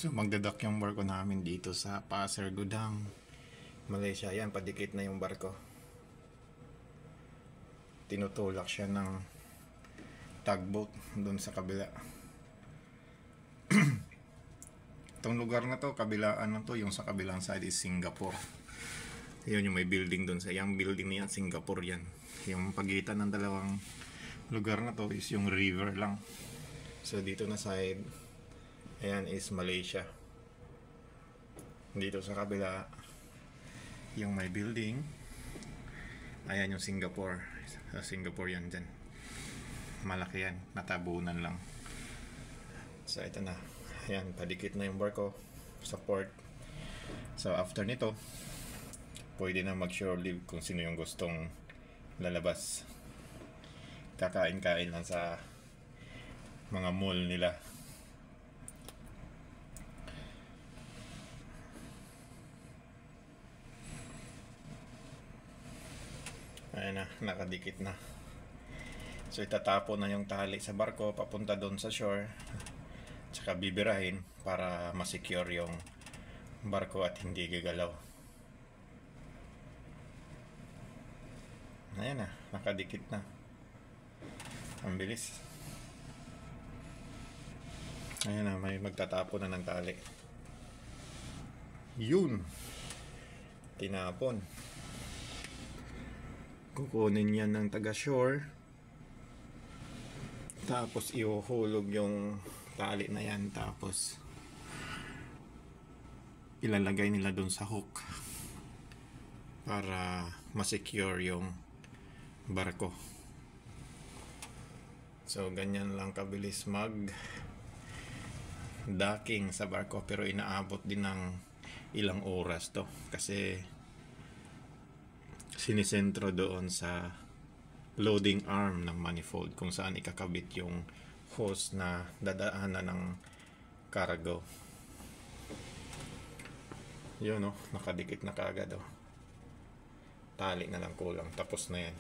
So magdadak yung barko namin dito sa Pasir Gudang, Malaysia. Yan, padikit na yung barko. Tinutulak siya ng tugboat doon sa kabila. Itong lugar na to, kabilaan na to, yung sa kabilang side is Singapore. Yun yung may building doon sa yung building niyan, Singapore yan. Yung pagitan ng dalawang lugar na to is yung river lang. So dito na side, ayan is Malaysia. Dito sa kabila, yung may building, ayan yung Singapore. Singapore yan dyan. Malaki yan, natabunan lang. So ito na, ayan, padikit na yung barko sa port. So after nito, pwede na mag-shore leave kung sino yung gustong lalabas. Kakain-kain lang sa mga mall nila. Ayan na, nakadikit na. So itatapo na yung tali sa barko papunta doon sa shore. Tsaka bibirahin para masecure yung barko at hindi gagalaw. Ayan na, nakadikit na. Ang bilis. Ayan na, may magtatapo na ng tali. Yun, tinapon. Kukunin yan ng taga shore, tapos ihuhulog yung tali na yan, tapos ilalagay nila dun sa hook para masecure yung barko. So ganyan lang kabilis mag docking sa barko, pero inaabot din ng ilang oras to kasi sinisentro doon sa loading arm ng manifold kung saan ikakabit yung hose na dadaanan ng cargo. Yun, nakadikit na kaagad. Tali na lang kulang, tapos na yan.